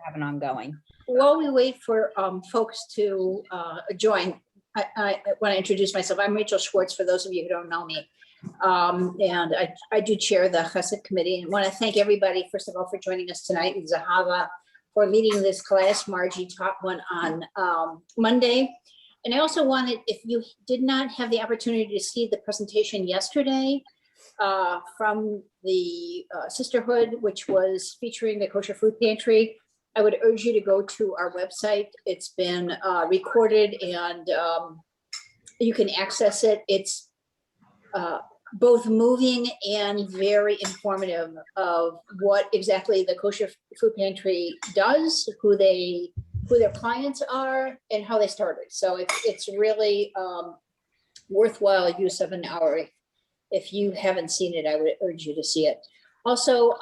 have an ongoing. While we wait for folks to join, I want to introduce myself. I'm Rachel Schwartz, for those of you who don't know me. And I do chair the Chesed committee, and want to thank everybody, first of all, for joining us tonight, and Zehava for leading this class. Margie taught one on Monday. And I also wanted, if you did not have the opportunity to see the presentation yesterday from the Sisterhood, which was featuring the Kosher Food Pantry, I would urge you to go to our website. It's been recorded, and you can access it. It's both moving and very informative of what exactly the Kosher Food Pantry does, who their clients are, and how they started. So it's really worthwhile use of an hour. If you haven't seen it, I would urge you to see it. Also,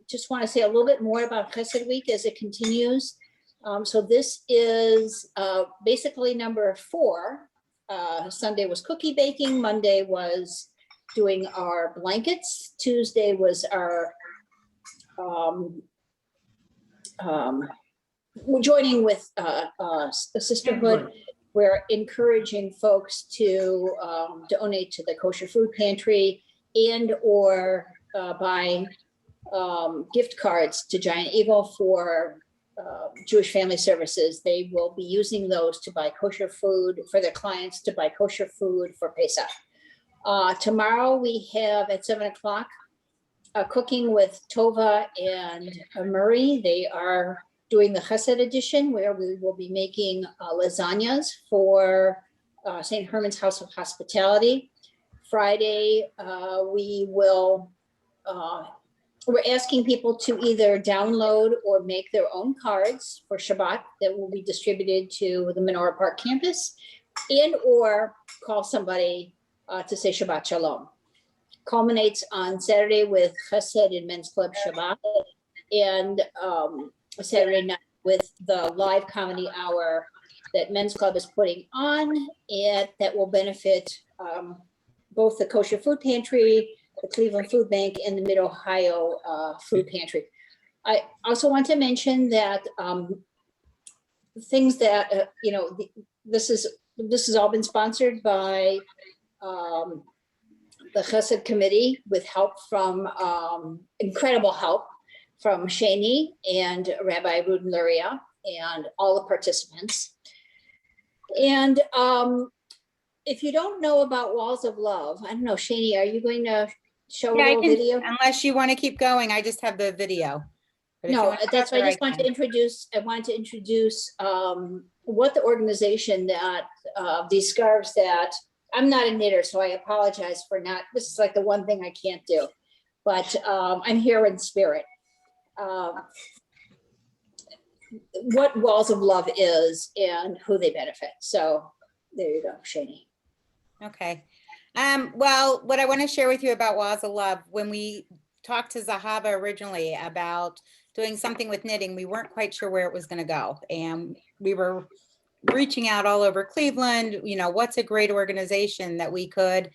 just want to say a little bit more about Chesed Week as it continues. So this is basically number 4. Sunday was cookie baking. Monday was doing our blankets. Tuesday was our joining with the Sisterhood. We're encouraging folks to donate to the Kosher Food Pantry and or buy gift cards to Giant Eagle for Jewish Family Services. They will be using those to buy kosher food for their clients, to buy kosher food for Pesach. Tomorrow we have at 7 o'clock cooking with Tova and Murray. They are doing the Chesed edition, where we will be making lasagnas for St. Herman's House of Hospitality. Friday, we're asking people to either download or make their own cards for Shabbat that will be distributed to the Menorah Park campus, and or call somebody to say Shabbat Shalom. Culminates on Saturday with Chesed and Men's Club Shabbat, and Saturday night with the live comedy hour that Men's Club is putting on, and that will benefit both the Kosher Food Pantry, the Cleveland Food Bank, and the Mid-Ohio Food Pantry. I also want to mention that things that, this has all been sponsored by the Chesed Committee, with help from, incredible help from Shani and Rabbi Rudin Luria and all the participants. And if you don't know about Walls of Love, I don't know, Shani, are you going to show a little video? Unless you want to keep going, I just have the video. No, that's why I just want to introduce, what the organization that, these scarves that, I'm not a knitter, so I apologize for not, this is like the one thing I can't do, but I'm here in spirit. What Walls of Love is and who they benefit. So there you go, Shani. Okay. Well, what I want to share with you about Walls of Love, when we talked to Zehava originally about doing something with knitting, we weren't quite sure where it was going to go. And we were reaching out all over Cleveland, what's a great organization that we could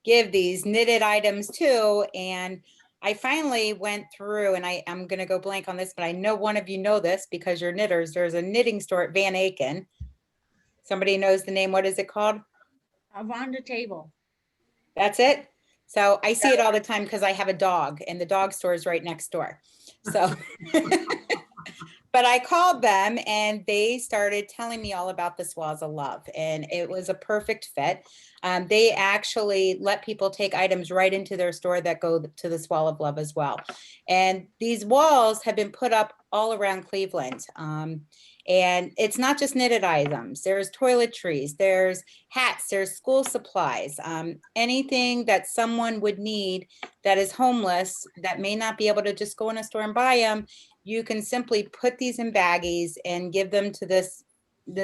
give these knitted items to. And I finally went through, and I'm going to go blank on this, but I know one of you know this because you're knitters. There's a knitting store at Van Aken. Somebody knows the name. What is it called? Around the Table. That's it. So I see it all the time because I have a dog, and the dog store is right next door. So, but I called them, and they started telling me all about this Walls of Love, and it was a perfect fit. They actually let people take items right into their store that go to this Wall of Love as well. And these walls have been put up all around Cleveland. And it's not just knitted items. There's toiletries, there's hats, there's school supplies, anything that someone would need that is homeless, that may not be able to just go in a store and buy them. You can simply put these in baggies and give them to this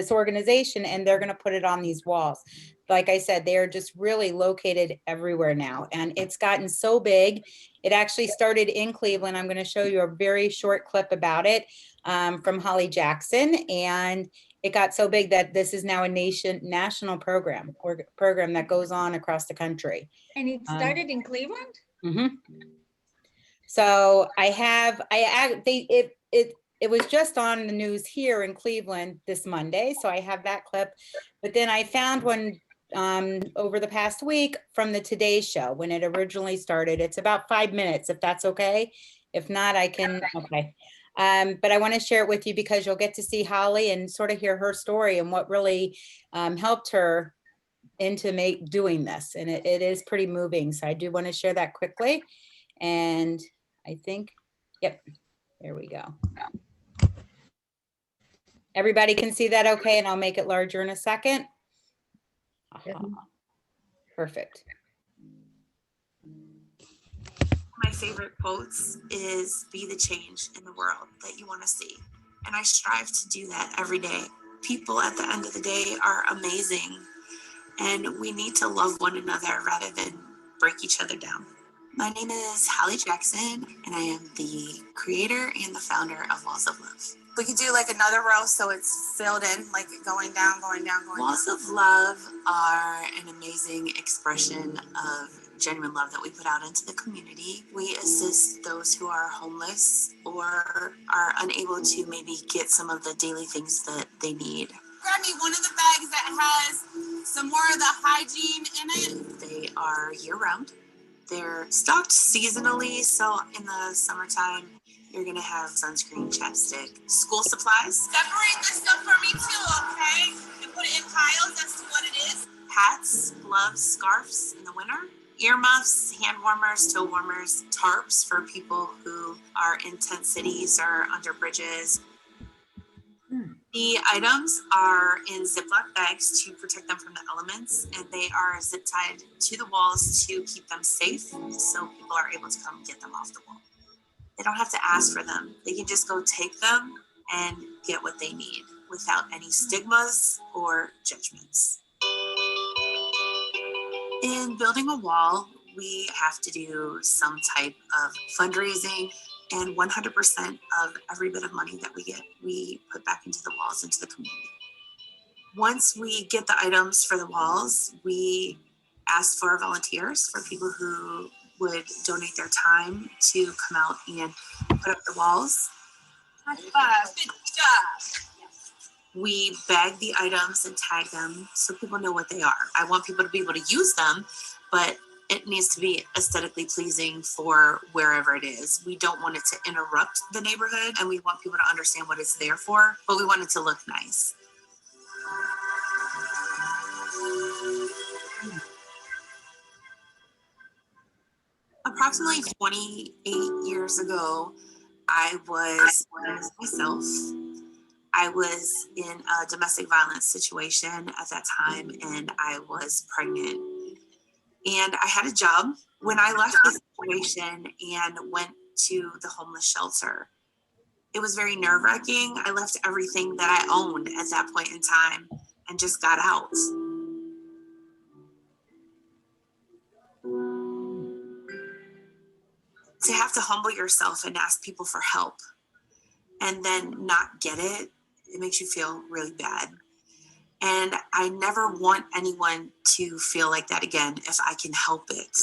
organization, and they're going to put it on these walls. Like I said, they are just really located everywhere now, and it's gotten so big. It actually started in Cleveland. I'm going to show you a very short clip about it from Holly Jackson, and it got so big that this is now a national program that goes on across the country. And it started in Cleveland? Mm-hmm. So it was just on the news here in Cleveland this Monday, so I have that clip. But then I found one over the past week from the Today Show when it originally started. It's about 5 minutes, if that's okay. If not, I can, okay. But I want to share it with you because you'll get to see Holly and sort of hear her story and what really helped her into doing this. And it is pretty moving. So I do want to share that quickly. And I think, yep, there we go. Everybody can see that okay, and I'll make it larger in a second. Perfect. My favorite quotes is be the change in the world that you want to see. And I strive to do that every day. People at the end of the day are amazing, and we need to love one another rather than break each other down. My name is Holly Jackson, and I am the creator and the founder of Walls of Love. We could do like another row so it's filled in, like going down, going down, going down. Walls of Love are an amazing expression of genuine love that we put out into the community. We assist those who are homeless or are unable to maybe get some of the daily things that they need. Grab me one of the bags that has some more of the hygiene in it. They are year-round. They're stocked seasonally, so in the summertime, you're gonna have sunscreen, chapstick, school supplies. Separate this stuff for me too, okay? And put it in piles as to what it is. Hats, gloves, scarves in the winter. Earmuffs, hand warmers, toe warmers, tarps for people who are in tent cities or under bridges. The items are in Ziploc bags to protect them from the elements, and they are zip tied to the walls to keep them safe so people are able to come get them off the wall. They don't have to ask for them. They can just go take them and get what they need without any stigmas or judgments. In building a wall, we have to do some type of fundraising, and 100% of every bit of money that we get, we put back into the walls, into the community. Once we get the items for the walls, we ask for volunteers, for people who would donate their time to come out and put up the walls. High five, good job. We bag the items and tag them so people know what they are. I want people to be able to use them, but it needs to be aesthetically pleasing for wherever it is. We don't want it to interrupt the neighborhood, and we want people to understand what it's there for, but we want it to look nice. Approximately 28 years ago, I was myself. I was in a domestic violence situation at that time, and I was pregnant. And I had a job. When I left the situation and went to the homeless shelter, it was very nerve-wracking. I left everything that I owned at that point in time and just got out. To have to humble yourself and ask people for help and then not get it, it makes you feel really bad. And I never want anyone to feel like that again if I can help it.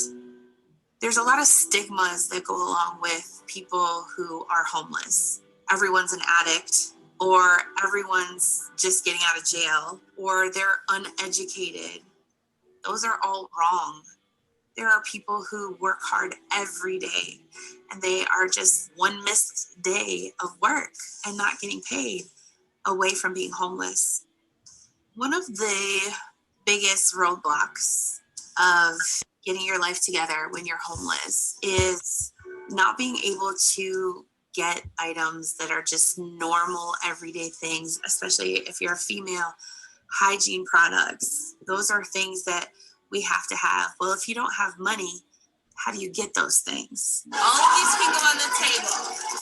There's a lot of stigmas that go along with people who are homeless. Everyone's an addict, or everyone's just getting out of jail, or they're uneducated. Those are all wrong. There are people who work hard every day, and they are just one missed day of work and not getting paid away from being homeless. One of the biggest roadblocks of getting your life together when you're homeless is not being able to get items that are just normal everyday things, especially if you're a female. Hygiene products, those are things that we have to have. Well, if you don't have money, how do you get those things? All of these can go on the table.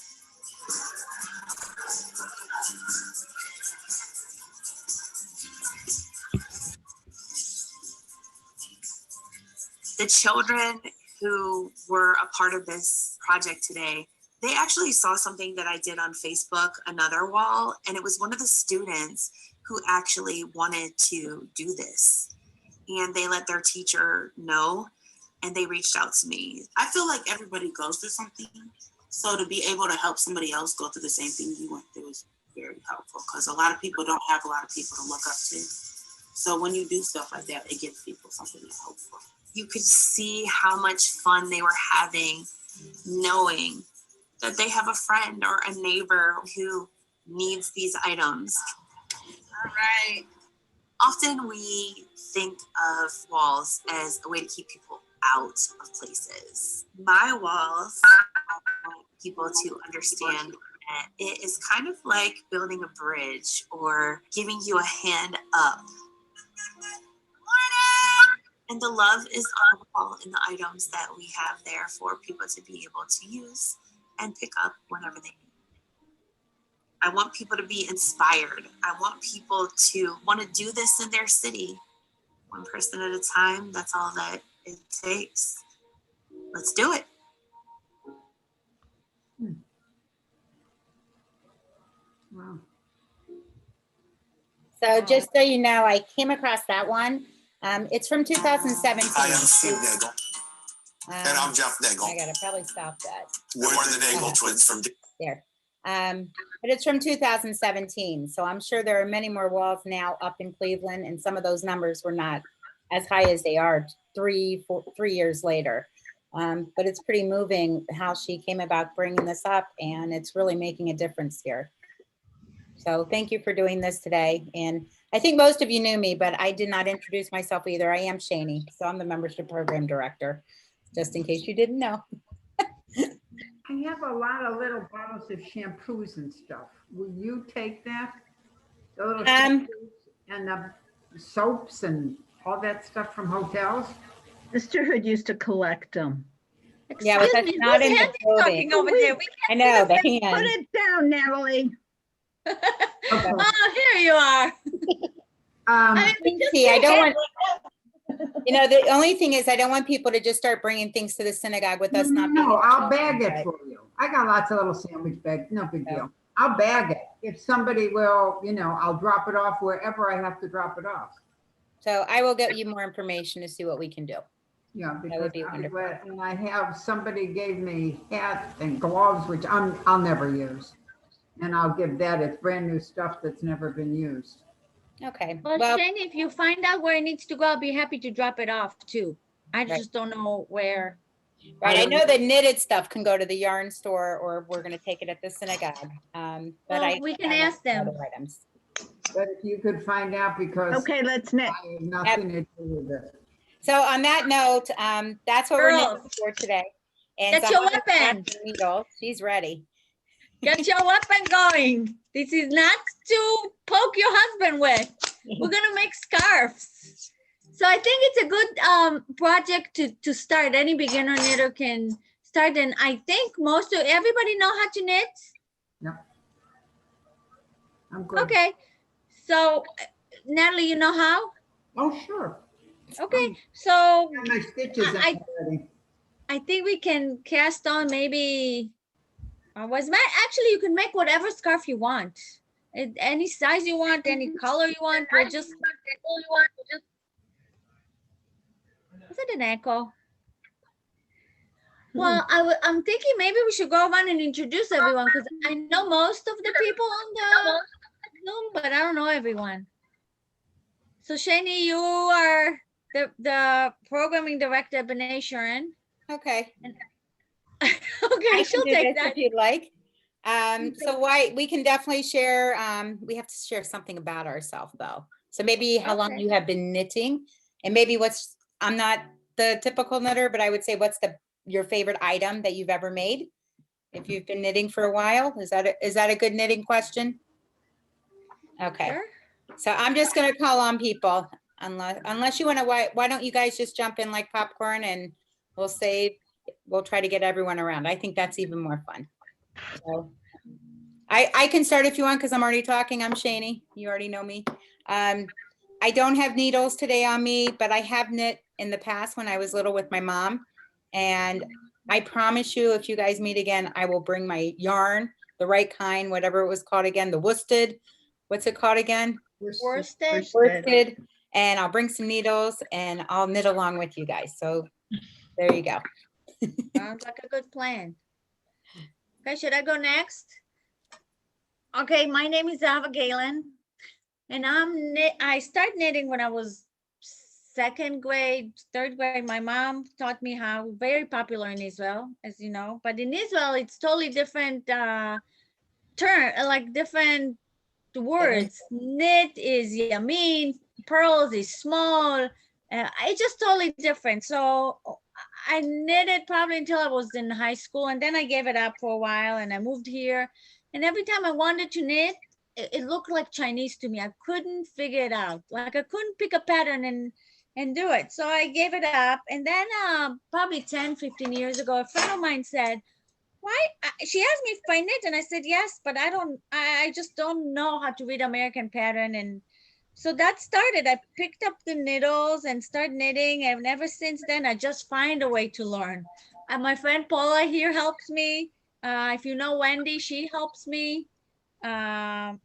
The children who were a part of this project today, they actually saw something that I did on Facebook, another wall, and it was one of the students who actually wanted to do this. And they let their teacher know, and they reached out to me. I feel like everybody goes through something. So to be able to help somebody else go through the same thing you went through is very helpful, because a lot of people don't have a lot of people to look up to. So when you do stuff like that, it gives people something to hope for. You could see how much fun they were having, knowing that they have a friend or a neighbor who needs these items. All right. Often we think of walls as a way to keep people out of places. My walls, I want people to understand that it is kind of like building a bridge or giving you a hand up. And the love is on the wall in the items that we have there for people to be able to use and pick up whenever they need. I want people to be inspired. I want people to want to do this in their city. One person at a time, that's all that it takes. Let's do it. Wow. So just so you know, I came across that one. It's from 2017. I am Steve Nagel. And I'm Jeff Nagel. I gotta probably stop that We're the Nagel twins from. there. But it's from 2017. So I'm sure there are many more walls now up in Cleveland, and some of those numbers were not as high as they are 3 years later. But it's pretty moving how she came about bringing this up, and it's really making a difference here. So thank you for doing this today. And I think most of you knew me, but I did not introduce myself either. I am Shani, so I'm the membership program director, just in case you didn't know. I have a lot of little bottles of shampoos and stuff. Will you take that? The little shampoos and the soaps and all that stuff from hotels? Mr. Hood used to collect them. Yeah, but that's not in the building. Talking over there. We I know, the Put hand. it down, Natalie. Okay. Oh, here you are. See, I don't want, the only thing is I don't want people to just start bringing things to the synagogue with us not. No, being I'll told, bag it right? for you. I got lots of little sandwich bags, no big Yeah. deal. I'll bag it. If somebody will, I'll drop it off wherever I have to drop it off. So I will get you more information to see what we can do. Yeah, would because be wonderful. and I have, somebody gave me hats and gloves, which I'll never use. And I'll give that, it's brand new stuff that's never been used. Okay, Well, well, Shane, if you find out where it needs to go, I'll be happy to drop it off too. I Right. just don't know where. right, I know the knitted stuff can go to the yarn store, or we're gonna take it at the synagogue. But Well, we can ask them. other items. But if you could find out, because Okay, let's knit. I have nothing to do with it. So on that note, that's what we're knitting Girls, for today. And get your Zahava's got weapon. the needle. She's ready. Get your weapon going. This is not to poke your husband with. We're gonna make scarves. So I think it's a good project to start. Any beginner knitter can start, and I think everybody know how to knit. I'm good. Okay, so Natalie, you know how? Oh, sure. Okay, so Got my stitches in I- already. I think we can cast on maybe, actually you can make whatever scarf you want. Any size you want, any color you want, we'll just. Is it an echo? Well, I'm thinking maybe we should go around and introduce everyone, because I know most of the people on the Zoom, but I don't know everyone. So Shani, you are the programming director, B'nai Sharon. Okay. Okay, I she'll can do take this that. if you'd like. So we can definitely share, we have to share something about ourselves though. So maybe how long Okay. you have been knitting, and maybe I'm not the typical knitter, but I would say what's your favorite item that you've ever made? If you've been knitting for a while, is that a good knitting question? Okay, Sure. so I'm just gonna call on people unless you wanna, why don't you guys just jump in like popcorn, and we'll try to get everyone around. I think that's even more fun. So I can start if you want, because I'm already talking. I'm Shani. You already know me. I don't have needles today on me, but I have knit in the past when I was little with my mom. And I promise you, if you guys meet again, I will bring my yarn, the right kind, whatever it was called again, the worsted. What's it called again? Worsted. Worsted. And I'll bring some needles and I'll knit along with you guys. So there you go. Sounds like a good plan. Okay, should I go next? Okay, my name is Zehava Galun, and I started knitting when I was second grade, third grade. My mom taught me how. Very popular in Israel, as you know. But in Israel, it's totally different like different words. Knit is yamin, pearls is small. It's just totally different. So I knitted probably until I was in high school, and then I gave it up for a while, and I moved here. And every time I wanted to knit, it looked like Chinese to me. I couldn't figure it out. Like I couldn't pick a pattern and do it. So I gave it up. And then probably 10, 15 years ago, a friend of mine said, why? She asked me if I knit, and I said yes, but I just don't know how to read American pattern. And so that started. I picked up the needles and started knitting, and ever since then, I just find a way to learn. My friend Paula here helps me. If you know Wendy, she helps me. YouTube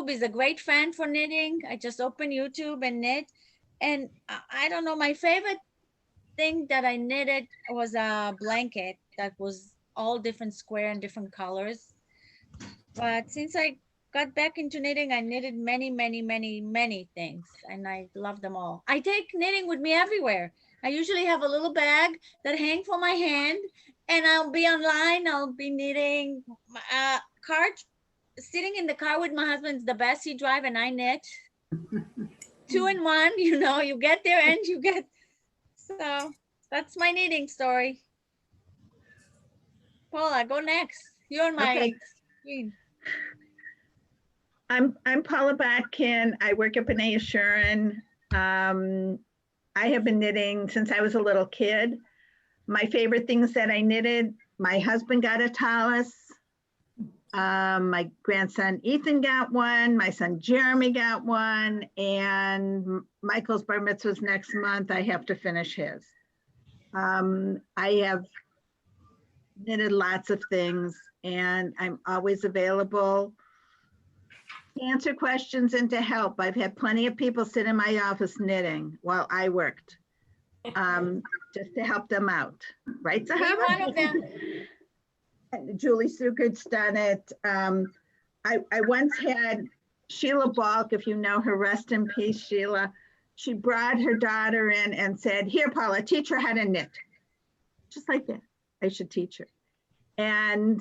is a great friend for knitting. I just open YouTube and knit. And I don't know, my favorite thing that I knitted was a blanket that was all different square and different colors. But since I got back into knitting, I knitted many, many, many, many things, and I love them all. I take knitting with me everywhere. I usually have a little bag that hangs from my hand, and I'll be online. I'll be knitting. Sitting in the car with my husband's the best. He drive and I knit. 2 in 1, you know, you get there and you get. So that's my knitting story. Paula, go next. You're on my screen. I'm Paula Batkin. I work at B'nai Yeshurun. I have been knitting since I was a little kid. My favorite things that I knitted, my husband got a tallis. My grandson Ethan got one. My son Jeremy got one. And Michael's bar mitzvah was next month. I have to finish his. I have knitted lots of things, and I'm always available to answer questions and to help. I've had plenty of people sit in my office knitting while I worked, just to help them out. Right, Zehava? One of them. Julie Sukard's done it. I once had Sheila Balk, if you know her, rest in peace, Sheila. She brought her daughter in and said, here, Paula, teach her how to knit. Just like that. I should teach her. And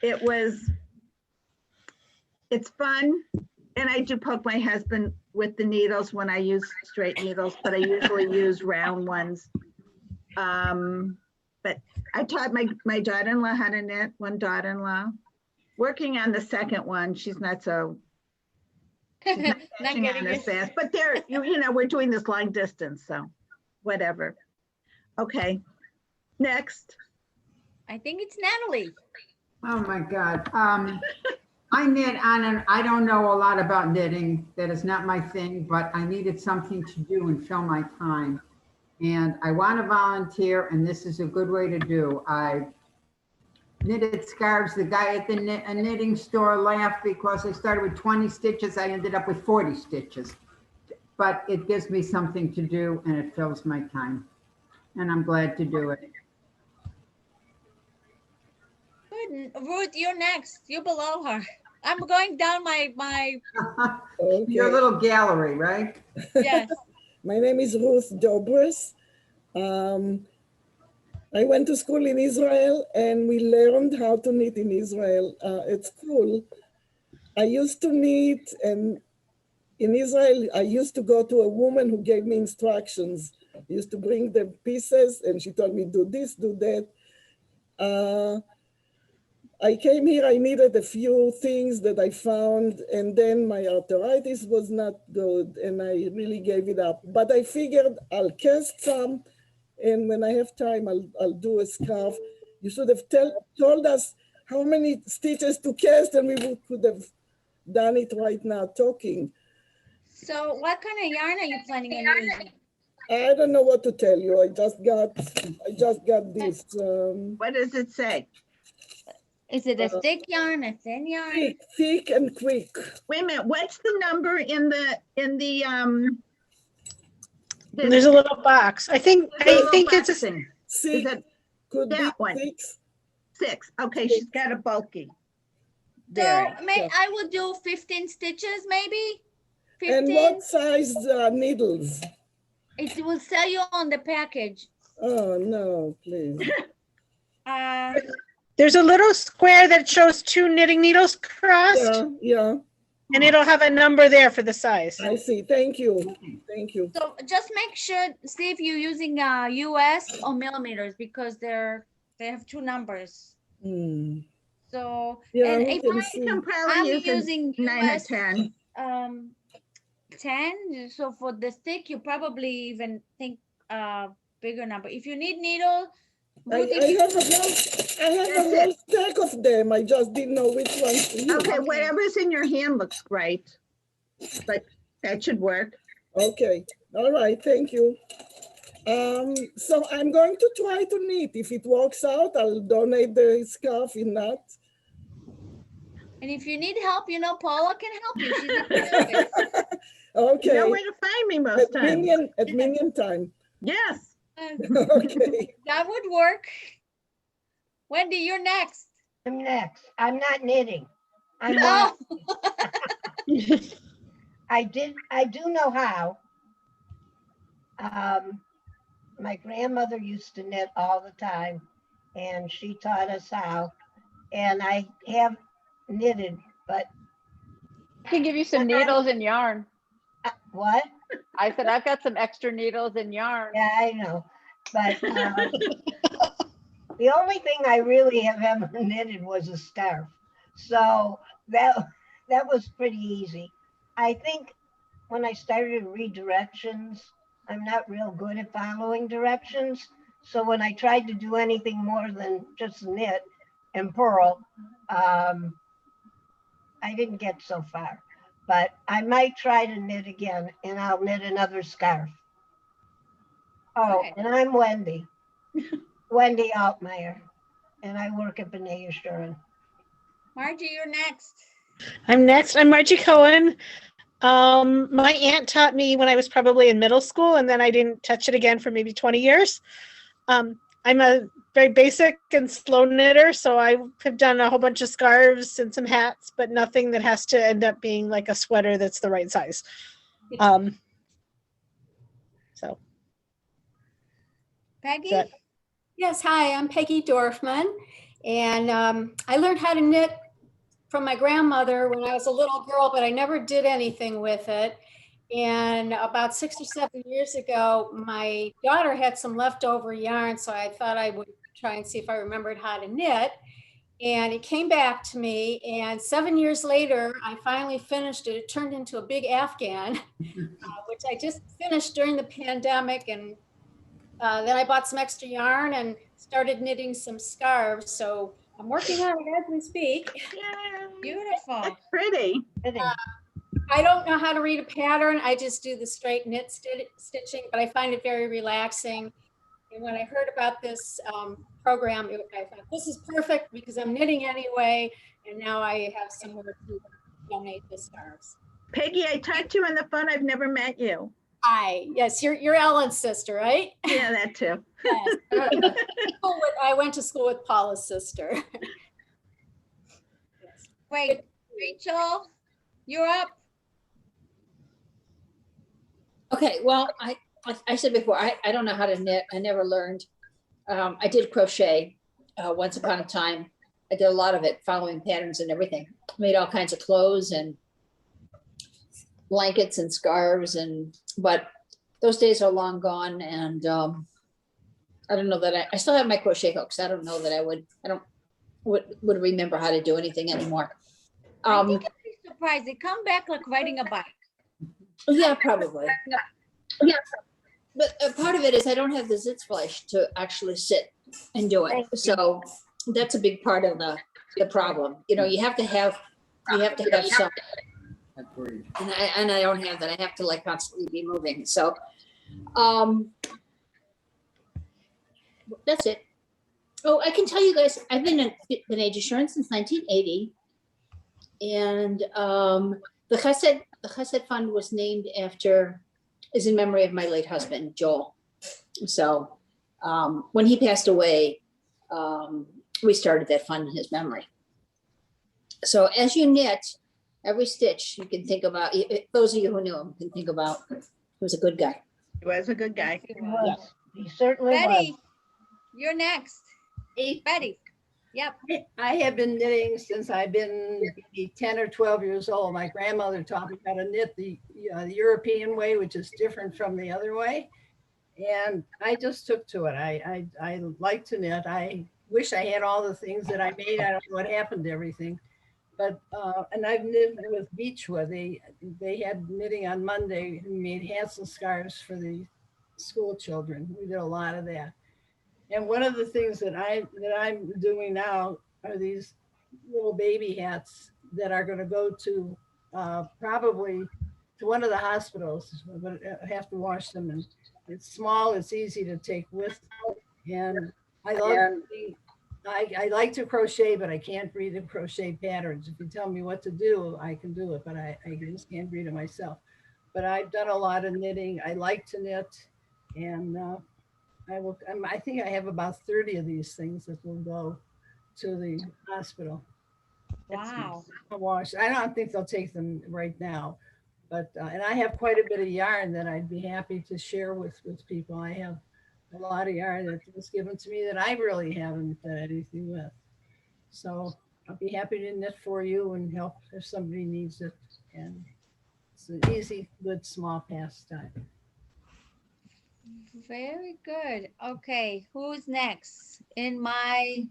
it's fun. And I do poke my husband with the needles when I use straight needles, but I usually use round ones. But I taught my daughter-in-law how to knit, one daughter-in-law. Working on the second one, she's not catching on as fast, but you know, we're doing this long distance, so whatever. Okay, next. I think it's Natalie. Oh my God. I knit on, and I don't know a lot about knitting. That is not my thing, but I needed something to do and fill my time. And I want to volunteer, and this is a good way to do. I knitted scarves. The guy at the knitting store laughed because I started with 20 stitches. I ended up with 40 stitches. But it gives me something to do, and it fills my time. And I'm glad to do it. Good. Ruth, you're next. You're below her. I'm going down my Okay. Your little gallery, right? yes. My name is Ruth Dobres. I went to school in Israel, and we learned how to knit in Israel at school. I used to knit, and in Israel, I used to go to a woman who gave me instructions. I used to bring the pieces, and she told me, do this, do that. I came here, I needed a few things that I found, and then my arthritis was not good, and I really gave it up. But I figured I'll cast some, and when I have time, I'll do a scarf. You should have told us how many stitches to cast, and we could have done it right now talking. So what kind of yarn are you planning on using? I don't know what to tell you. I just got this. What does it say? Is it a thick yarn, a thin yarn? Thick and quick. Wait a minute, what's the number in the There's a little box. I think it's a boxing? Is Six, it could be that one? 6. Okay, she's got a bulky. So Very. I will do 15 stitches, maybe. And 15. what size needles? It will tell you on the package. Oh, no, please. There's a little square that shows 2 knitting needles crossed, Yeah, yeah, and it'll have a number there for the size. I see. Thank you. Thank you. So just make sure, see if you're using US or millimeters, because they have 2 numbers. Hmm. So, Yeah, and we if can You see. can probably I'm use using 9 or US 10. 10, so for the stick, you probably even think bigger number. If you need needle, I Ruthie, have a whole stack of them. I just didn't know which ones to use. Okay, whatever's in your hand looks great. But that should work. Okay, all right, thank you. So I'm going to try to knit. If it works out, I'll donate the scarf in that. and if you need help, you know, Paula can help you. She's a You know Okay, where to find me most times. at minion time. Yes. Okay. That would work. Wendy, you're next. I'm next. I'm not knitting. I'm Oh, not. I do know how. My grandmother used to knit all the time, and she taught us how. And I have knitted, but I can give you some needles and yarn. what? I said, I've got some extra needles and yarn. Yeah, I know. But the only thing I really have ever knitted was a scarf. So that was pretty easy. I think when I started to read directions, I'm not real good at following directions. So when I tried to do anything more than just knit and purl, I didn't get so far. But I might try to knit again, and I'll knit another scarf. Oh, Okay. and I'm Wendy. Wendy Altmeyer, and I work at B'nai Yeshurun. Margie, you're next. I'm next. I'm Margie Cohen. My aunt taught me when I was probably in middle school, and then I didn't touch it again for maybe 20 years. I'm a very basic and slow knitter, so I have done a whole bunch of scarves and some hats, but nothing that has to end up being like a sweater that's the right size. So Peggy? that- Yes, hi, I'm Peggy Dorfman, and I learned how to knit from my grandmother when I was a little girl, but I never did anything with it. And about 6 or 7 years ago, my daughter had some leftover yarn, so I thought I would try and see if I remembered how to knit. And it came back to me, and 7 years later, I finally finished it. It turned into a big Afghan, which I just finished during the pandemic. And then I bought some extra yarn and started knitting some scarves. So I'm working on it as we speak. Beautiful. That's pretty. I don't know how to read a pattern. I just do the straight knit stitching, but I find it very relaxing. And when I heard about this program, I thought this is perfect because I'm knitting anyway. And now I have somewhere to donate the scarves. Peggy, I talked to you on the phone. I've never met you. Hi, yes, you're Ellen's sister, right? Yeah, that too. Yes. I went to school with Paula's sister. Yes. Wait, Rachel, you're up. Okay, well, I said before, I don't know how to knit. I never learned. I did crochet once upon a time. I did a lot of it, following patterns and everything. Made all kinds of clothes and blankets and scarves, but those days are long gone. And I don't know that I still have my crochet hooks. I don't know that I would remember how to do anything anymore. I think I'd be surprised. They come back like riding a bike. Yeah, probably. Yeah, but part of it is I don't have the Sitzfleisch to actually sit and do it. So that's a big part of the problem. You know, you have to have some. Agreed. And I don't have that. I have to like constantly be moving. So that's it. Oh, I can tell you guys, I've been at B'nai Yeshurun since 1980. And the Chesed Fund was named is in memory of my late husband, Joel. So when he passed away, we started that fund in his memory. So as you knit, every stitch you can think about, those of you who knew him can think about, he was a good guy. He was a good guy. Yes, he certainly was. Betty, you're next. Betty. Yep. I have been knitting since I've been maybe 10 or 12 years old. My grandmother taught me how to knit the European way, which is different from the other way. And I just took to it. I like to knit. I wish I had all the things that I made. I don't know what happened to everything. But, and I've knitted with Beechwood. They had knitting on Monday. We made hats and scarves for the school children. We did a lot of that. And one of the things that I'm doing now are these little baby hats that are going to go to probably to one of the hospitals, but I have to wash them. And it's small, it's easy to take with. And I love, I like to crochet, but I can't read the crochet patterns. If you tell me what to do, I can do it, but I just can't read it myself. But I've done a lot of knitting. I like to knit, and I think I have about 30 of these things that will go to the hospital. Wow. Wash. I don't think they'll take them right now, but and I have quite a bit of yarn that I'd be happy to share with people. I have a lot of yarn that was given to me that I really haven't done anything with. So I'll be happy to knit for you and help if somebody needs it. And it's an easy, good, small pastime. Very good. Okay, who's next? In my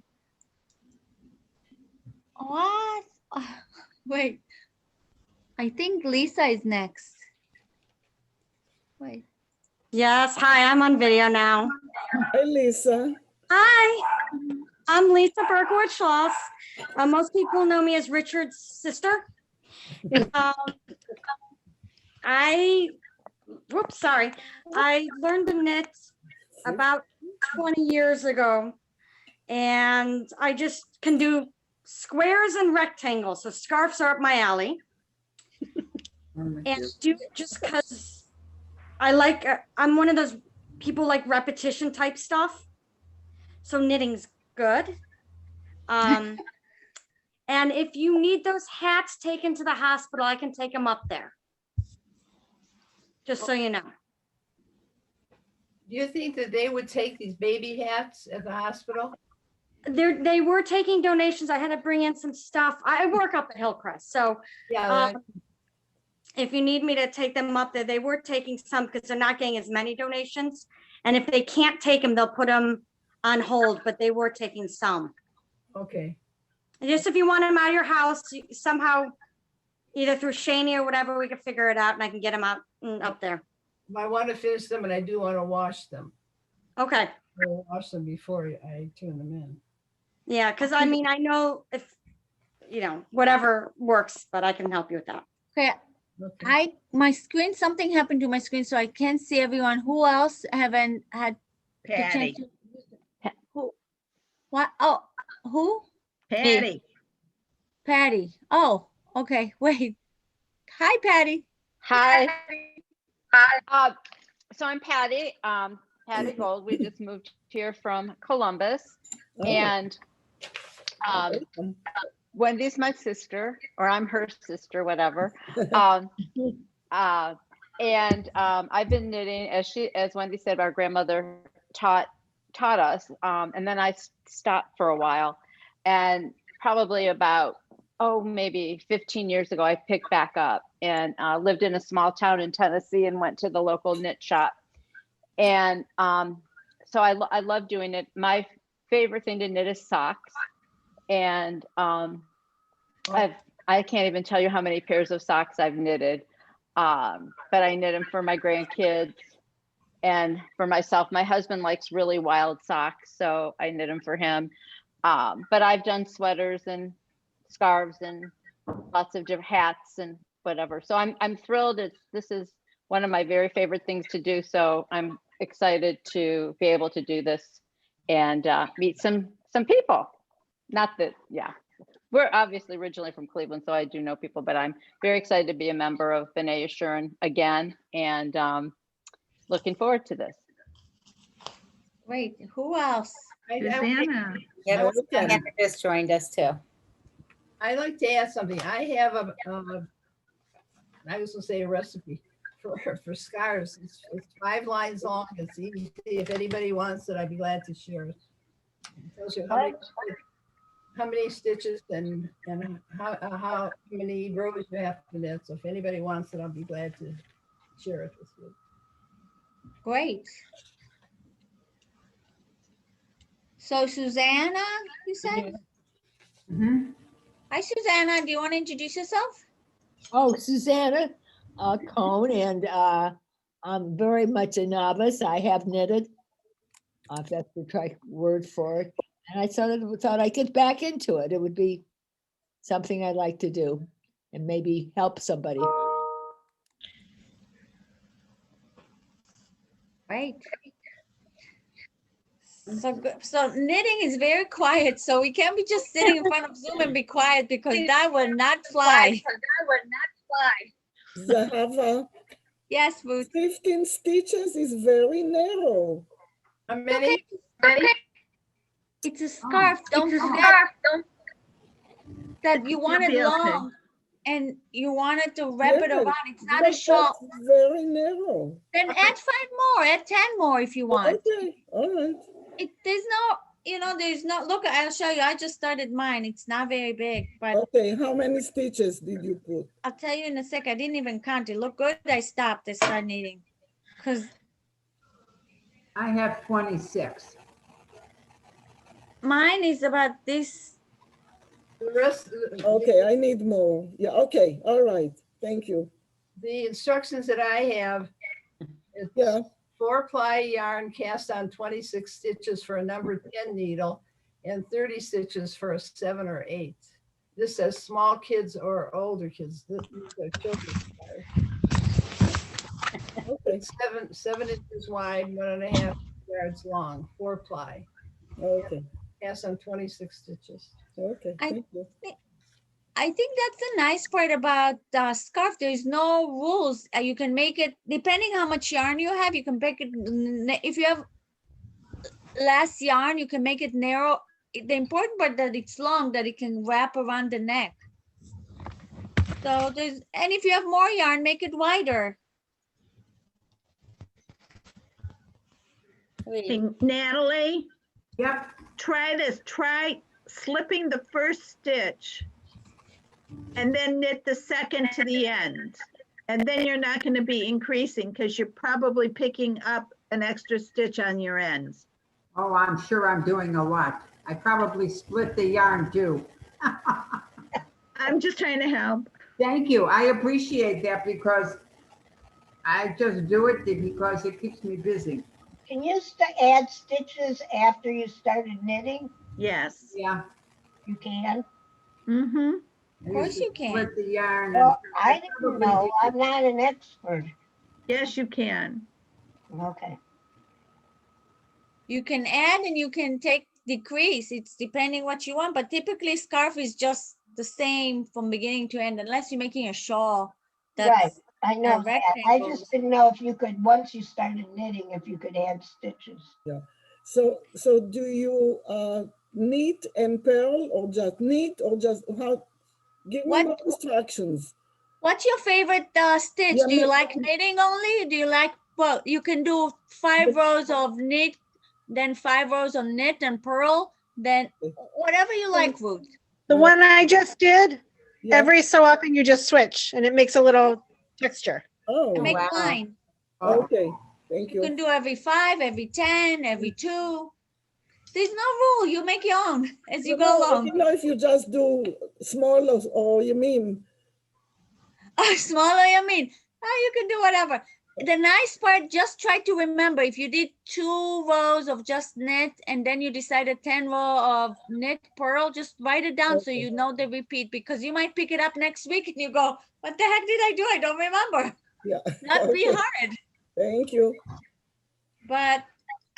what? Wait, I think Lisa is next. Wait. Yes, hi, I'm on video now. Hi, Lisa. Hi, I'm Lisa Berkowitz-Schloss. Most people know me as Richard's sister. I learned to knit about 20 years ago, and I just can do squares and rectangles. So scarves are up my alley. And do just because I'm one of those people like repetition type stuff. So knitting's good. And if you need those hats taken to the hospital, I can take them up there. Just so you know. Do you think that they would take these baby hats at the hospital? They were taking donations. I had to bring in some stuff. I work up at Hillcrest. So Yeah. if you need me to take them up there, they were taking some because they're not getting as many donations. And if they can't take them, they'll put them on hold, but they were taking some. Okay. Just if you want them out of your house, somehow, either through Shani or whatever, we can figure it out and I can get them out up there. I want to finish them and I do want to wash them. Okay. I'll wash them before I turn them in. Yeah, because I mean, I know if, whatever works, but I can help you with that. Okay. My screen, something happened to my screen, so I can't see everyone. Who else haven't had the chance Patty. Who? What? Oh, who? Patty. Patty. Oh, okay. Wait. Hi, Patty. Hi. Hi. So I'm Patty. Patty Gold. We just moved here from Columbus, and Wendy's my sister, or I'm her sister, whatever. I've been knitting, as Wendy said, our grandmother taught us, and then I stopped for a while, and probably about maybe 15 years ago I picked back up and lived in a small town in Tennessee and went to the local knit shop, and so I love doing it. My favorite thing to knit is socks, and I can't even tell you how many pairs of socks I've knitted, but I knit them for my grandkids and for myself. My husband likes really wild socks, so I knit them for him. But I've done sweaters and scarves and lots of different hats and whatever. So I'm thrilled. This is one of my very favorite things to do. So I'm excited to be able to do this and meet some people. Not that, yeah. We're obviously originally from Cleveland, so I do know people, but I'm very excited to be a member of B'nai Yeshurun again, and looking forward to this. Wait, who else? Susanna. Yep, Okay. Hannah just joined us too. I'd like to add something. I have I was gonna say a recipe for scarves. It's 5 lines long. It's easy. If anybody wants it, I'd be glad to share it. It tells you how many stitches and how many rows you have to knit. So if anybody wants it, I'll be glad to share it with you. Great. So Susanna, you said? Mhm. Hi, Susanna. Do you want to introduce yourself? Oh, Susanna Cohn, and I'm very much a novice. I have knitted, if that's the correct word for it. And I thought I'd get back into it. It would be something I'd like to do and maybe help somebody. Right. So knitting is very quiet, so we can't be just sitting in front of Zoom and be quiet because that will not fly. Zehava, Yes, Ruth. 15 stitches is very narrow. How many? It's a scarf. Don't forget that you want it be okay. long and you want it to wrap it Yes, around. It's not but a shawl. that's very narrow. Then add 5 more, add 10 more if you want. Okay, all right. There's no, there's no, look, I'll show you. I just started mine. It's not very big, but Okay, how many stitches did you put? I'll tell you in a sec. I didn't even count it. Look good. I stopped. I started knitting because I have 26. mine is about this. The rest, Okay, I need more. Yeah, okay, all right. Thank you. the instructions that I have, it's Yeah. 4-ply yarn cast on 26 stitches for a number 10 needle and 30 stitches for a 7 or 8. This says small kids or older kids. These are children's scarves. Okay, It's 7 inches wide, 1.5 yards long, 4-ply. okay, Cast on 26 stitches. okay, thank you. I think that's the nice part about the scarf. There's no rules. You can make it depending how much yarn you have. You can make it if you have less yarn, you can make it narrow. The important part that it's long, that it can wrap around the neck. So and if you have more yarn, make it wider. Hey, Natalie, Yep. try this. Try slipping the first stitch and then knit the second to the end. And then you're not going to be increasing because you're probably picking up an extra stitch on your ends. Oh, I'm sure I'm doing a lot. I probably split the yarn too. I'm just trying to help. Thank you. I appreciate that because I just do it because it keeps me busy. Can you add stitches after you started knitting? Yes. Yeah. You can? Mm-hmm. Of course you can. Split the yarn. Well, I didn't know. I'm not an expert. Yes, you can. Okay. You can add and you can decrease. It's depending what you want, but typically scarf is just the same from beginning to end, unless you're making a shawl. Right. I know that. I rectangle. just didn't know if you could, once you started knitting, if you could add stitches. Yeah. So do you knit and purl or just knit or just how? Give me more instructions. What's your favorite stitch? Do you like knitting only? Do you like, well, you can do 5 rows of knit, then 5 rows of knit and purl, then whatever you like, Ruth. The one I just did, every so often you just switch and it makes a little texture. Oh, I make mine. Okay, thank you. You can do every 5, every 10, every 2. There's no rule. You make your own as you go along. You know, if you just do smaller, or you mean? Smaller, you mean? Oh, you can do whatever. The nice part, just try to remember, if you did 2 rows of just knit and then you decided 10 row of knit purl, just write it down so you know the repeat, because you might pick it up next week and you go, what the heck did I do? I don't remember. Yeah. Not be hard. Thank you. But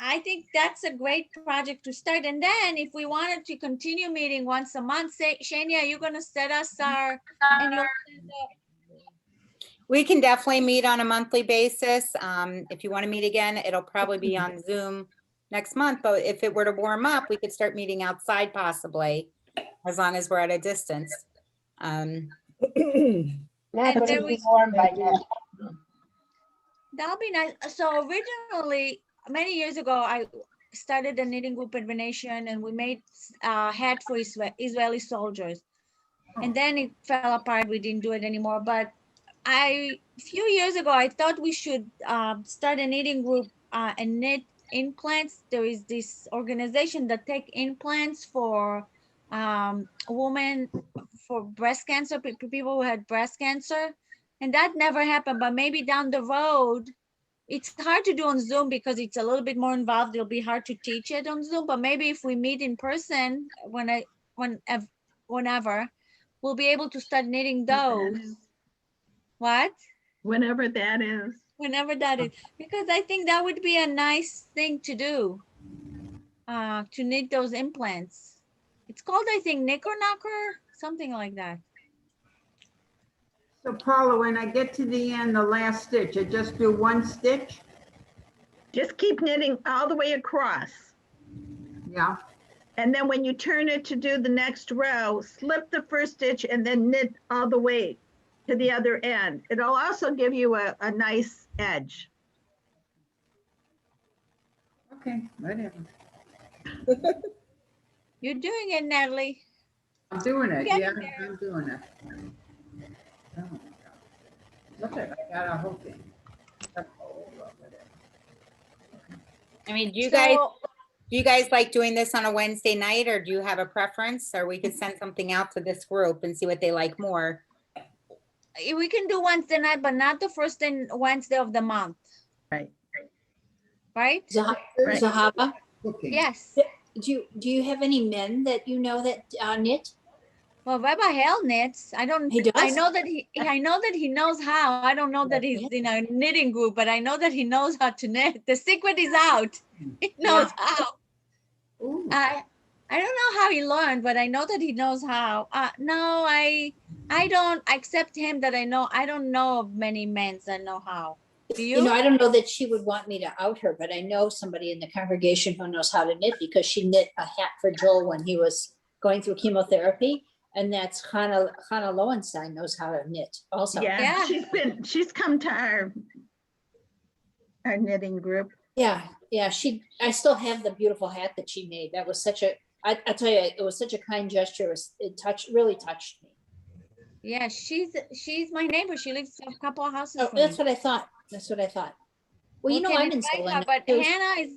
I think that's a great project to start. And then if we wanted to continue meeting once a month, say, Shania, you're going to set us our annual. We can definitely meet on a monthly basis. If you want to meet again, it'll probably be on Zoom next month, but if it were to warm up, we could start meeting outside possibly, as long as we're at a distance. Not And gonna then be we, warm by next. that'll be nice. So originally, many years ago, I started a knitting group at Venetian and we made hat for Israeli soldiers. And then it fell apart. We didn't do it anymore. But a few years ago, I thought we should start a knitting group and knit implants. There is this organization that take implants for women for breast cancer, people who had breast cancer. And that never happened, but maybe down the road, it's hard to do on Zoom because it's a little bit more involved. It'll be hard to teach it on Zoom, but maybe if we meet in person, whenever, we'll be able to start knitting those. What? Whenever that is. Whenever that is, because I think that would be a nice thing to do, to knit those implants. It's called, I think, knicker-knocker, something like that. So Paula, when I get to the end, the last stitch, I just do one stitch? Just keep knitting all the way across. Yeah. And then when you turn it to do the next row, slip the first stitch and then knit all the way to the other end. It'll also give you a nice edge. Okay, whatever. You're doing it, Natalie. I'm doing it, Getting yeah, there. I'm doing it. Oh my God. Look at, I got a whole thing. I mean, do So- you guys like doing this on a Wednesday night, or do you have a preference? Or we could send something out to this group and see what they like more. We can do Wednesday night, but not the first Wednesday of the month, Right. right? Right. Zehava, Cooking. Yes. do you have any men that you know that knit? Well, Rabbi Hale knits. I does? know that he knows how. I don't know that he's in a knitting group, but I know that he knows how to knit. The secret is out. He knows how. Ooh. I don't know how he learned, but I know that he knows how. No, I don't accept him that I know. I don't know of many men that know how. Do you? You know, I don't know that she would want me to out her, but I know somebody in the congregation who knows how to knit because she knit a hat for Joel when he was going through chemotherapy. And that's Hannah Lowenstein knows how to knit also. Yeah, she's come to our knitting group. Yeah, I still have the beautiful hat that she made. That was such I tell you, it was such a kind gesture. It really touched me. Yeah, she's my neighbor. She lives a couple of houses Oh, from that's me. what I thought. Well, you know, can I'm in invite her, Solon. but Hannah is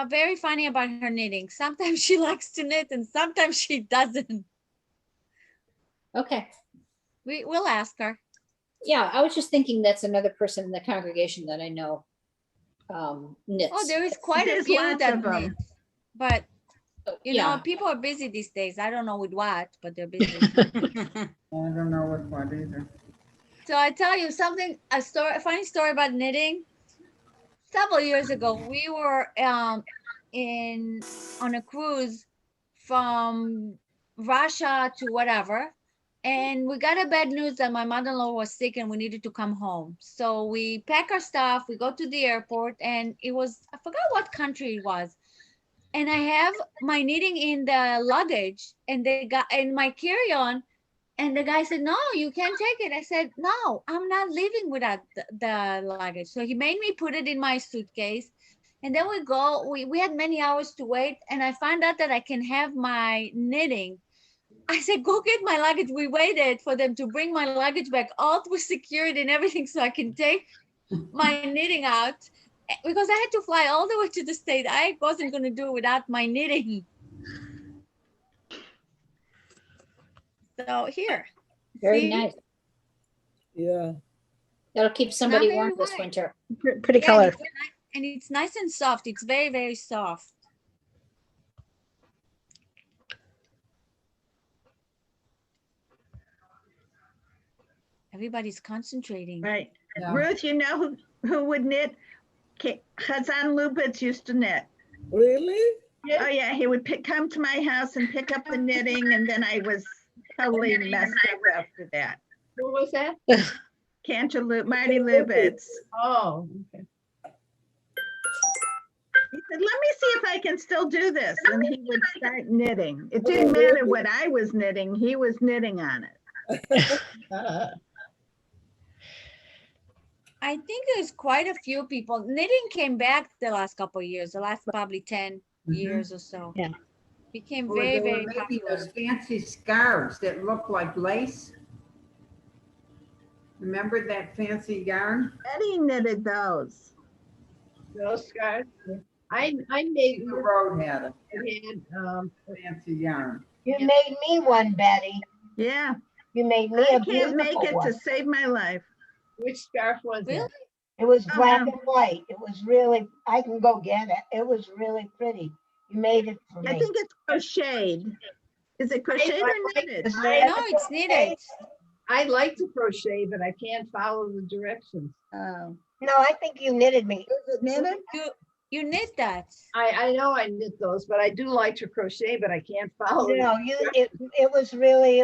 very funny about her knitting. Sometimes she likes to knit and sometimes she doesn't. Okay. We'll ask her. Yeah, I was just thinking that's another person in the congregation that I know knits. Oh, there is quite a There's few lots that of them. knit, but you Yeah. know, people are busy these days. I don't know with what, but they're busy. I don't know what either. So I tell you something, a funny story about knitting. Several years ago, we were on a cruise from Russia to whatever, and we got a bad news that my mother-in-law was sick and we needed to come home. So we pack our stuff, we go to the airport, and it was, I forgot what country it was. And I have my knitting in the luggage and in my carry-on. And the guy said, no, you can't take it. I said, no, I'm not leaving without the luggage. So he made me put it in my suitcase. And then we had many hours to wait. And I found out that I can have my knitting. I said, go get my luggage. We waited for them to bring my luggage back, all through security and everything, so I can take my knitting out. Because I had to fly all the way to the States. I wasn't going to do it without my knitting. So here. Very See? nice. Yeah. That'll keep somebody very warm this white. winter. Pretty Yeah, color. and it's nice and soft. It's very, very soft. Everybody's concentrating. Right. Yeah. Ruth, you know who would knit? Chazan Lubitz used to knit. Really? Oh yeah, he would come to my house and pick up the knitting, and then I was totally messed up after that. Who was that? Marty Lubitz. Oh, okay. He said, let me see if I can still do this. And he would start knitting. It didn't matter what I was knitting, he was knitting on it. I think there's quite a few people. Knitting came back the last couple of years, the last probably 10 years or so. Yeah. Became Or very, they were very making popular. those fancy scarves that look like lace. Remember that fancy yarn? Betty knitted those. Those scarves. I made, The road had it, had, fancy yarn. You made me one, Betty. Yeah, You made me I a can't make beautiful it one. to save my life. which scarf was Really? it? It was Oh, black no. and white. It was really, I can go get it. It was really pretty. You made it for I me. think it's crocheted. Is it crocheted or knitted? Is No, it it's knitted. I like to crochet, but I can't follow the directions. Oh, No, I think you knitted me. is it knitted? You knit that. I know I knit those, but I do like to crochet, but I can't follow. the No, it was really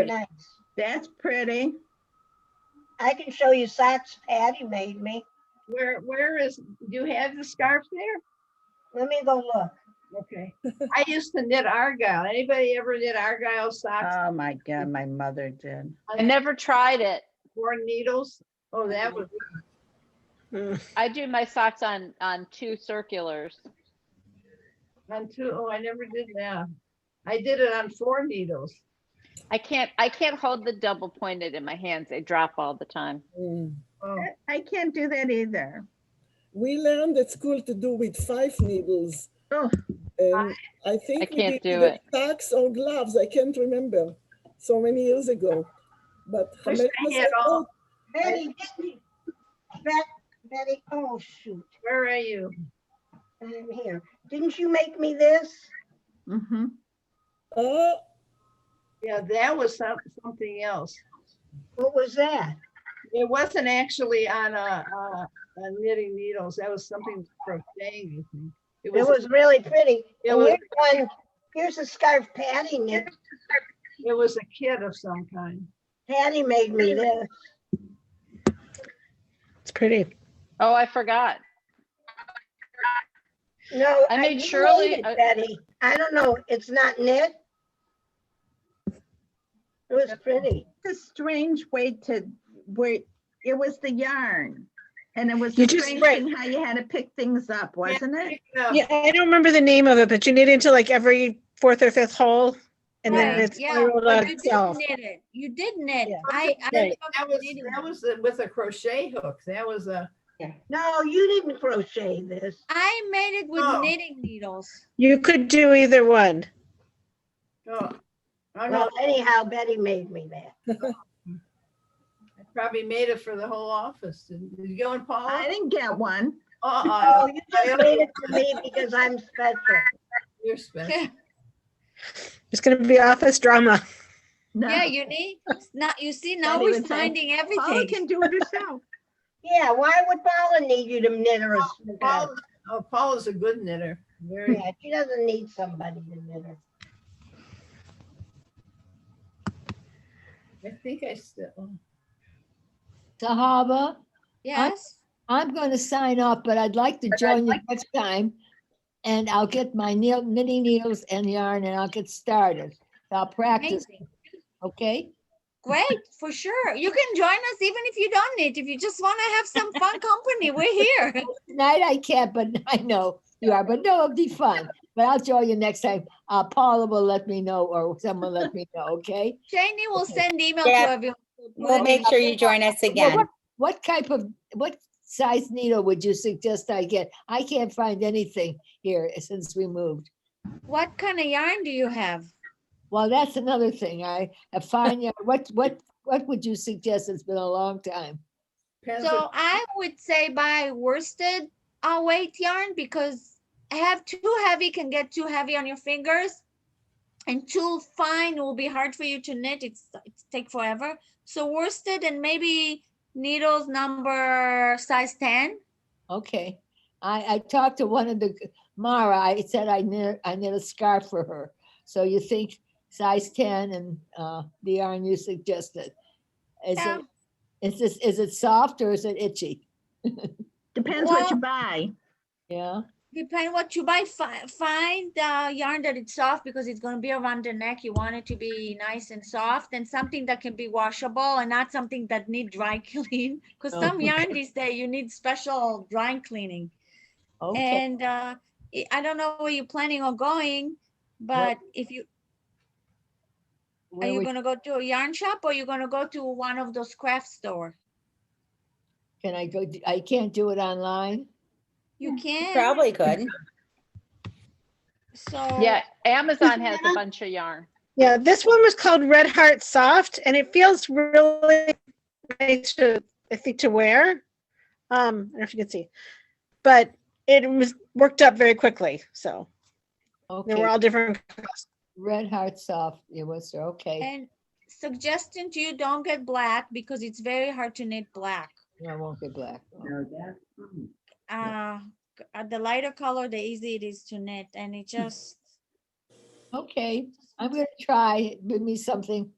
nice. That's pretty. I can show you socks Patty made me. Where is, do you have the scarf there? Let me go look. Okay. I used to knit argyle. Anybody ever knit argyle socks? Oh my God, my mother did. I never tried it. 4 needles? Oh, that was, I do my socks on 2 circulars. on 2, oh, I never did that. I did it on 4 needles. I can't hold the double pointed in my hands. They drop all the time. Oh, I can't do that either. We learned at school to do with 5 needles. Oh, And I think I we can't did do either it. socks or gloves. I can't remember. So many years ago. But Wish Hamed I was had like, all- "Oh, Betty, Betty, oh shoot, where are you? I'm here. Didn't you make me this? mm-hmm. oh, Yeah, that was something else. What was that? It wasn't actually on a knitting needles. That was something crocheting, I think. It was really pretty. It And was- here's a scarf Patty knit. It was a kit of some kind. Patty made me this. It's pretty. Oh, I forgot. No, I made you Shirley made it, Betty. I don't know, it's not knit. It was pretty. It's a strange way to, where it was the yarn. And it was You a just- strange right. thing how you had to pick things up, wasn't it? Yeah, I don't remember the name of it, but you knit into like every 4th or 5th hole, and then Right, it's yeah, spiraled but on you did itself. knit it. You did knit. Yeah. I Right. love That knitting. was with a crochet hook. That was a, No, you didn't crochet this. I made it with Oh. knitting needles. You could do either one. oh, I Well, know, anyhow, Betty made me that. I probably made it for the whole office. Did you go in, I Paula? didn't get one. Oh, you just made it for me because I'm special. You're special. It's going to be office drama. No. Yeah, you need, not, you see, now Betty we're would say, finding Paula everything. can do it herself. Yeah, why would Paula need you to knit her a scarf? Paula, oh, Paula's a good knitter. Very. Yeah, she doesn't need somebody to knit her. I think I still. Zehava, Yes, I'm going to sign off, but I'd like to join you next time. And I'll get my knitting needles and yarn and I'll get started. I'll practice, amazing. okay? Great, for sure. You can join us even if you don't knit. If you just want to have some fun company, we're here. Tonight I can't, but I know you are, but no, it'll be fun. But I'll join you next time. Paula will let me know or someone let me know, okay? Janie will Okay. send email to Yeah, everyone. We'll make sure you join us again. What size needle would you suggest I get? I can't find anything here since we moved. What kind of yarn do you have? Well, that's another thing. I have fine yarn. What would you suggest? It's been a long time. So I would say buy worsted weight yarn because have too heavy can get too heavy on your fingers, and too fine will be hard for you to knit. It's take forever. So worsted and maybe needles number size 10. Okay. I talked to one of the Mara. I said I knit a scarf for her. So you think size 10 and the yarn you suggested. Yeah. Is it soft or is it itchy? Depends what you buy. Yeah. Depending what you buy, find yarn that it's soft because it's going to be around the neck. You want it to be nice and soft, and something that can be washable and not something that need dry clean. Because Oh, some yarn okay. these days you need special dry cleaning. Okay. And I don't know where you're planning on going, but if you are Where you we- going to go to a yarn shop or you're going to go to one of those craft stores? Can I go? I can't do it online. You can. Probably could. So Yeah, Amazon has a bunch of yarn. Yeah, this one was called Red Heart Soft, and it feels really nice to, I think, to wear. I don't know if you can see, but it was worked up very quickly. So they Okay. were all different colors. Red Heart Soft. It was okay. And suggestion to you, don't get black because it's very hard to knit black. No, I won't get black. No, that, The lighter color, the easier it is to knit, and it just Okay, I'm gonna try. Give me something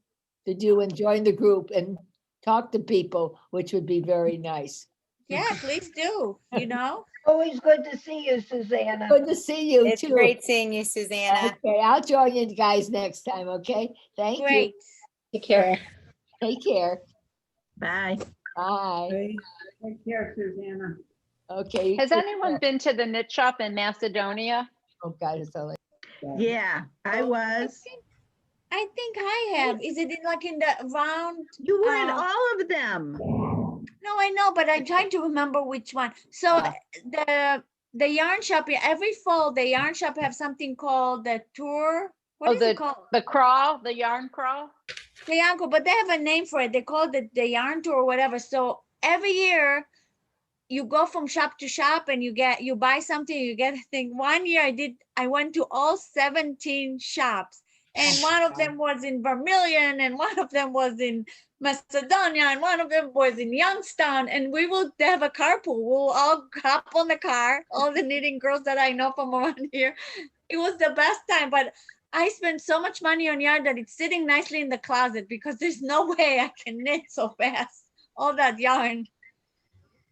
to do and join the group and talk to people, which would be very nice. yeah, please do. You know, Always good to see you, Susanna. Good to see you It's too. great seeing you, Susanna. Okay, I'll join you guys next time, okay? Thank you. great. Take care. Take care. Bye. Bye. take care, Susanna. Okay. Has take anyone care. been to the knit shop in Macedonia? Oh, God, it's all like. Yeah, I was. I think I have. Is it in like in the round? You were in uh, all of them. No, I know, but I'm trying to remember which one. So the yarn shop, every fall, the yarn shop have something called the tour. What is it called? The crawl, the yarn crawl? The yarn crawl, but they have a name for it. They call it the yarn tour or whatever. So every year you go from shop to shop and you buy something, you get a thing. One year I went to all 17 shops, and one of them was in Vermilion, and one of them was in Macedonia, and one of them was in Youngstown, and we will have a carpool. We'll all hop on the car, all the knitting girls that I know from around here. It was the best time, but I spent so much money on yarn that it's sitting nicely in the closet because there's no way I can knit so fast. All that yarn.